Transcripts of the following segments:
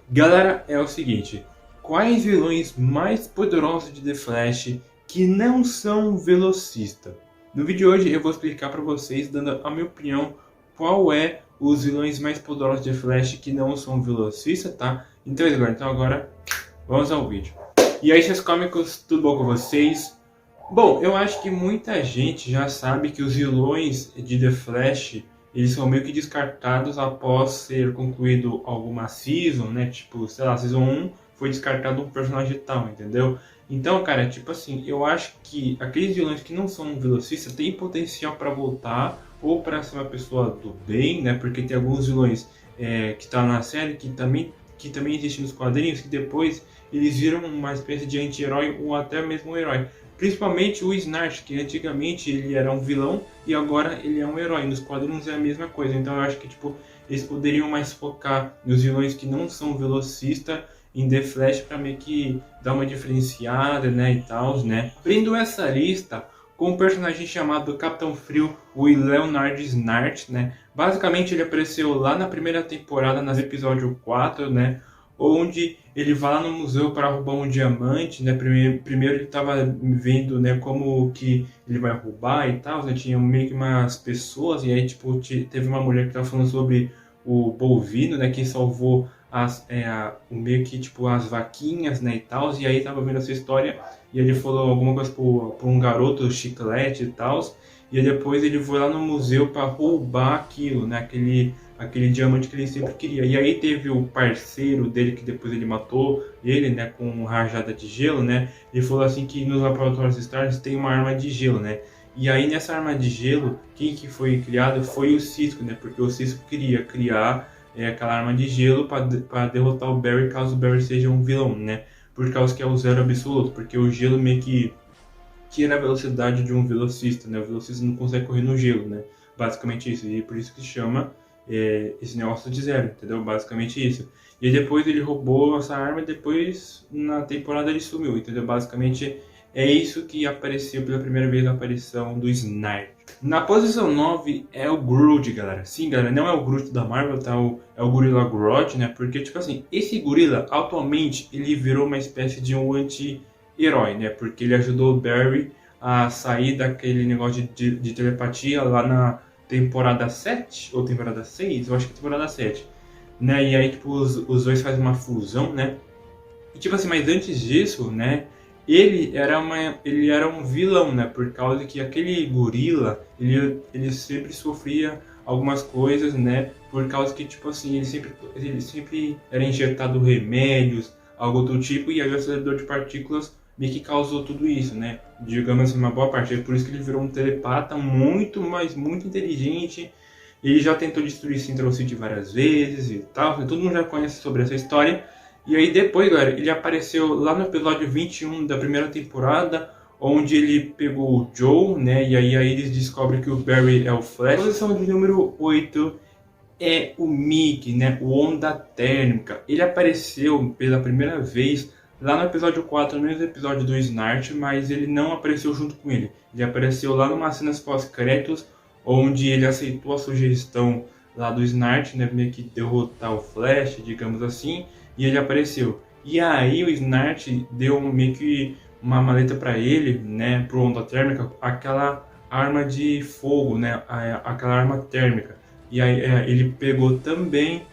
Galera, é o seguinte, quais vilões mais poderosos de The Flash que não são velocista? No vídeo de hoje eu vou explicar para vocês, dando a minha opinião, qual é os vilões mais poderosos de The Flash que não são velocista, tá? Então agora vamos ao vídeo. E aí, seus cômicos, tudo bom com vocês? Bom, eu acho que muita gente já sabe que os vilões de The Flash, eles são meio que descartados após ser concluído alguma season, né? Tipo, sei lá, season 1 foi descartado um personagem tal, entendeu? Então, cara, tipo assim, eu acho que aqueles vilões que não são velocistas têm potencial para voltar ou para ser uma pessoa do bem, né? Porque tem alguns vilões que tá na série que também existem nos quadrinhos que depois eles viram uma espécie de anti-herói ou até mesmo um herói. Principalmente o Snark, que antigamente ele era um vilão e agora ele é um herói. Nos quadrinhos é a mesma coisa. Então eu acho que tipo, eles poderiam mais focar nos vilões que não são velocistas em The Flash para meio que dar uma diferenciada, né, e tal, né. Abrindo essa lista com um personagem chamado Capitão Frio, o Leonard Snart, né. Basicamente ele apareceu lá na primeira temporada, no episódio 4, né, onde ele vai lá no museu para roubar um diamante, né? Primeiro ele estava vendo, né, como que ele vai roubar e tal, né? Tinha meio que umas pessoas e aí tipo teve uma mulher que estava falando sobre o bovino, né, que salvou o meio que tipo as vaquinhas, né, e tal, e aí tava vendo essa história e ele falou alguma coisa para um garoto chiclete e tal, e aí depois ele foi lá no museu para roubar aquilo, né, aquele diamante que ele sempre queria. E aí teve o parceiro dele que depois ele matou ele, né, com rajada de gelo, né? Ele falou assim que nos laboratórios Stars tem uma arma de gelo, né? E aí nessa arma de gelo, quem que foi criado foi o Cisco, né? Porque o Cisco queria criar aquela arma de gelo para derrotar o Barry caso o Barry seja um vilão, né? Por causa que é o zero absoluto, porque o gelo meio que tira a velocidade de um velocista, né? O velocista não consegue correr no gelo, né? Basicamente isso, e por isso que se chama esse negócio de zero, entendeu? Basicamente isso. E depois ele roubou essa arma e depois na temporada ele sumiu, entendeu? Basicamente é isso que apareceu pela primeira vez na aparição do Sniper. Na posição 9 é o Groot, galera. Sim, galera, não é o Groot da Marvel, tá? É o gorila Groot, né? Porque, tipo assim, esse gorila, atualmente, ele virou uma espécie de um anti-herói, né? Porque ele ajudou o Barry a sair daquele negócio de telepatia lá na temporada 7 ou temporada 6, eu acho que é temporada 7, né? E aí, tipo, os dois fazem uma fusão, né? E tipo assim, mas antes disso, né? Ele era um vilão, né? Por causa que aquele gorila, ele sempre sofria algumas coisas, né? Por causa que, tipo assim, ele sempre era injetado remédios, algo do tipo, e aí o acelerador de partículas meio que causou tudo isso, né? Digamos assim, uma boa parte. É por isso que ele virou um telepata muito, mas muito inteligente. Ele já tentou destruir Central City várias vezes e tal. Todo mundo já conhece sobre essa história. E aí depois, galera, ele apareceu lá no episódio 21 da primeira temporada, onde ele pegou o Joe, né? E aí eles descobrem que o Barry é o Flash. A posição de número 8 é o Mickey, né? O Onda Térmica. Ele apareceu pela primeira vez lá no episódio 4, no mesmo episódio do Snart, mas ele não apareceu junto com ele. Ele apareceu lá numa cenas pós-créditos, onde ele aceitou a sugestão lá do Snart, né? Meio que derrotar o Flash, digamos assim, e ele apareceu. E aí o Snart deu meio que uma maleta para ele, né? Pro Onda Térmica, aquela arma de fogo, né? Aquela arma térmica. E aí ele pegou também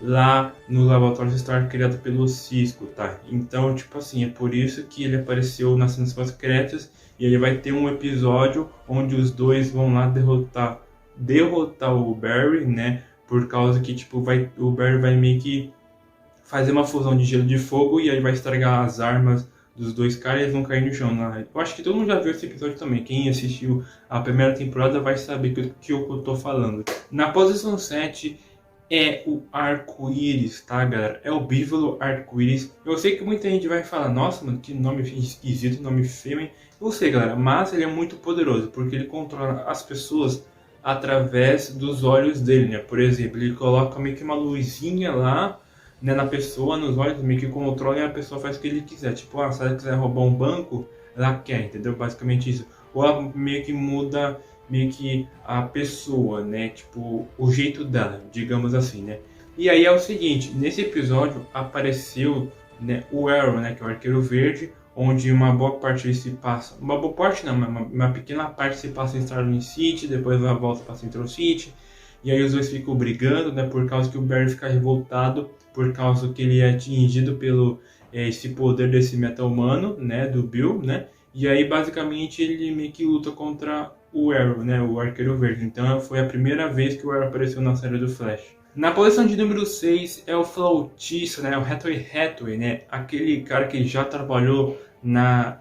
lá no laboratório Star criado pelo Cisco, tá? Então, tipo assim, é por isso que ele apareceu nas cenas pós-créditos e ele vai ter um episódio onde os dois vão lá derrotar o Barry, né? Por causa que, tipo, o Barry vai meio que fazer uma fusão de gelo de fogo e aí vai estragar as armas dos dois caras e eles vão cair no chão. Né? Eu acho que todo mundo já viu esse episódio também. Quem assistiu a primeira temporada vai saber que eu tô falando. Na posição 7 é o arco-íris, tá, galera? É o bívolo arco-íris. Eu sei que muita gente vai falar, nossa, mano, que nome esquisito, nome feio, hein? Eu sei, galera, mas ele é muito poderoso, porque ele controla as pessoas através dos olhos dele, né? Por exemplo, ele coloca meio que uma luzinha lá, né, na pessoa, nos olhos, meio que controla e a pessoa faz o que ele quiser. Tipo, se ela quiser roubar um banco, ela quer, entendeu? Basicamente isso. Ou ela meio que muda meio que a pessoa, né? Tipo, o jeito dela, digamos assim, né? E aí é o seguinte, nesse episódio apareceu, né, o Arrow, né, que é o Arqueiro Verde, onde uma boa parte se passa, uma boa parte não, uma pequena parte se passa em Starling City, depois ela volta para Central City, e aí os dois ficam brigando, né, por causa que o Barry fica revoltado, por causa que ele é atingido pelo esse poder desse meta-humano, né, do Bill, né, e aí basicamente ele meio que luta contra o Arrow, né, o Arqueiro Verde. Então foi a primeira vez que o Arrow apareceu na série do Flash. Na posição de número 6 é o flautista, né, o Hathaway, né, aquele cara que já trabalhou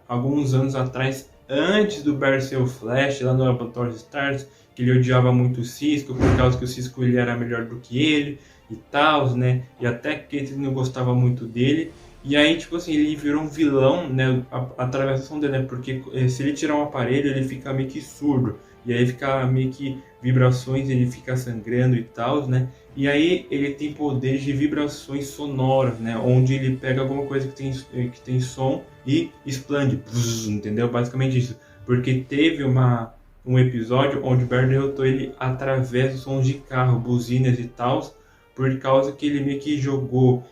alguns anos atrás, antes do Barry ser o Flash, lá no Laboratório Stars, que ele odiava muito o Cisco, por causa que o Cisco ele era melhor do que ele e tal, né, e até que ele não gostava muito dele. E aí, tipo assim, ele virou um vilão, né, através da ação dele, né, porque se ele tirar um aparelho, ele fica meio que surdo. E aí fica meio que vibrações, ele fica sangrando e tal, né? E aí ele tem poderes de vibrações sonoras, né? Onde ele pega alguma coisa que tem som e explode, entendeu? Basicamente isso. Porque teve um episódio onde o Barry derrotou ele através dos sons de carro, buzinas e tal, por causa que ele meio que jogou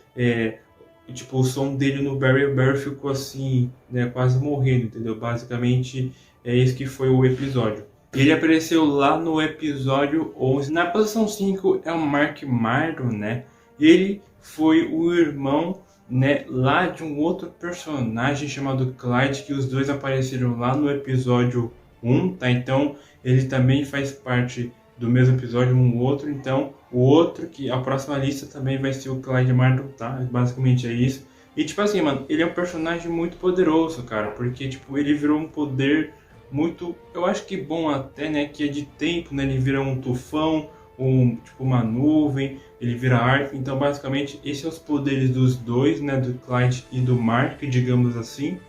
tipo, o som dele no Barry, o Barry ficou assim, né, quase morrendo, entendeu? Basicamente é esse que foi o episódio. Ele apareceu lá no episódio 11. Na posição 5 é o Mark Mardon, né? Ele foi o irmão, né, lá de um outro personagem chamado Clyde, que os dois apareceram lá no episódio 1, tá? Então, ele também faz parte do mesmo episódio, um outro. Então, o outro, que a próxima lista também vai ser o Clyde Mardon, tá? Basicamente é isso. E, tipo assim, mano, ele é um personagem muito poderoso, cara. Porque, tipo, ele virou um poder muito, eu acho que bom até, né, que é de tempo, né, ele vira um tufão, tipo uma nuvem, ele vira ar. Então basicamente esses são os poderes dos dois, né, do Clyde e do Mark, digamos assim.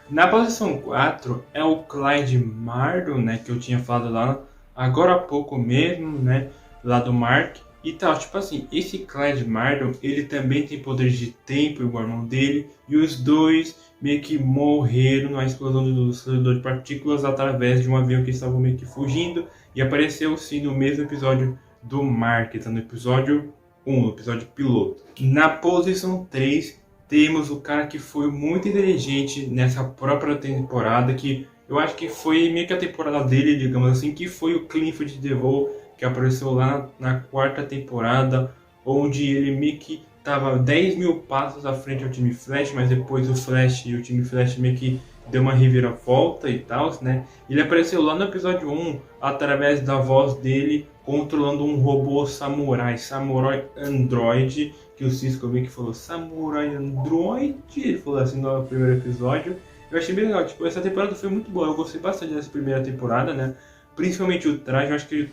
Na posição 4 é o Clyde Mardon, né, que eu tinha falado lá agora há pouco mesmo, né, lá do Mark. E tal, tipo assim, esse Clyde Mardon, ele também tem poderes de tempo, igual o irmão dele, e os dois meio que morreram na explosão do acelerador de partículas através de um avião que estavam meio que fugindo, e apareceu sim no mesmo episódio do Mark, tá no episódio 1, no episódio piloto. Na posição 3, temos o cara que foi muito inteligente nessa própria temporada, que eu acho que foi meio que a temporada dele, digamos assim, que foi o Clifford DeVoe, que apareceu lá na quarta temporada, onde ele meio que estava 10 mil passos à frente ao time Flash, mas depois o Flash e o time Flash meio que deu uma reviravolta e tal, né? Ele apareceu lá no episódio 1, através da voz dele, controlando um robô samurai android, que o Cisco meio que falou, samurai android, ele falou assim no primeiro episódio. Eu achei bem legal, tipo, essa temporada foi muito boa, eu gostei bastante dessa primeira temporada, né? Principalmente o traje, eu acho que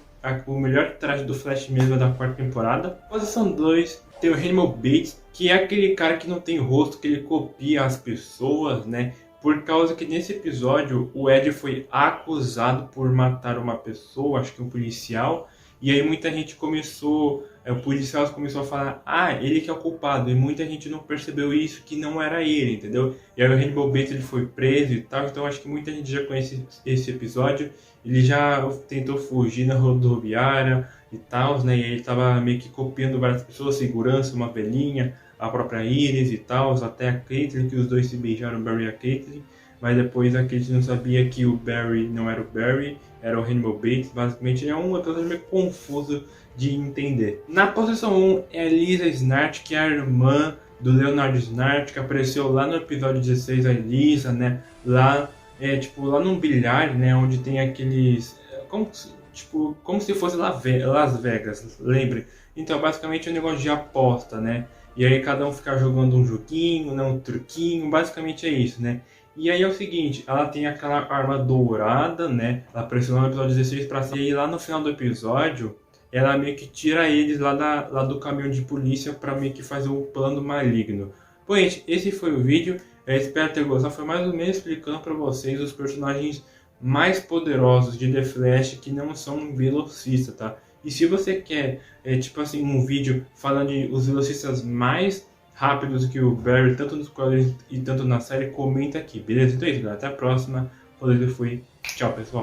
o melhor traje do Flash mesmo é da quarta temporada. Posição 2, tem o Hannibal Bates, que é aquele cara que não tem rosto, que ele copia as pessoas, né? Por causa que nesse episódio o Ed foi acusado por matar uma pessoa, acho que um policial, e aí muita gente começou, o policial começou a falar, ele que é o culpado, e muita gente não percebeu isso, que não era ele, entendeu? E aí o Hannibal Bates ele foi preso e tal, então acho que muita gente já conhece esse episódio. Ele já tentou fugir na rodoviária e tal, né? E ele tava meio que copiando várias pessoas, segurança, uma velhinha, a própria Iris e tal, até a Caitlyn, que os dois se beijaram, o Barry e a Caitlyn. Mas depois a Caitlyn não sabia que o Barry não era o Barry, era o Hannibal Bates. Basicamente é um episódio meio confuso de entender. Na posição 1 é a Lisa Snart, que é a irmã do Leonard Snart, que apareceu lá no episódio 16, a Lisa, né? Lá lá num bilhar, né, onde tem aqueles, como se fosse Las Vegas, lembre? Então, basicamente é um negócio de aposta, né? E aí cada um fica jogando um joguinho, né, um truquinho, basicamente é isso, né? E aí é o seguinte, ela tem aquela arma dourada, né? Ela apareceu no episódio 16 pra cima, e lá no final do episódio, ela meio que tira eles lá do caminhão de polícia pra meio que fazer um plano maligno. Bom, gente, esse foi o vídeo. Eu espero ter gostado. Foi mais ou menos explicando para vocês os personagens mais poderosos de The Flash que não são velocistas, tá? E se você quer, tipo assim, um vídeo falando de os velocistas mais rápidos que o Barry, tanto nos quadrinhos e tanto na série, comenta aqui, beleza? Então é isso, galera. Até a próxima. Valeu, fui. Tchau, pessoal.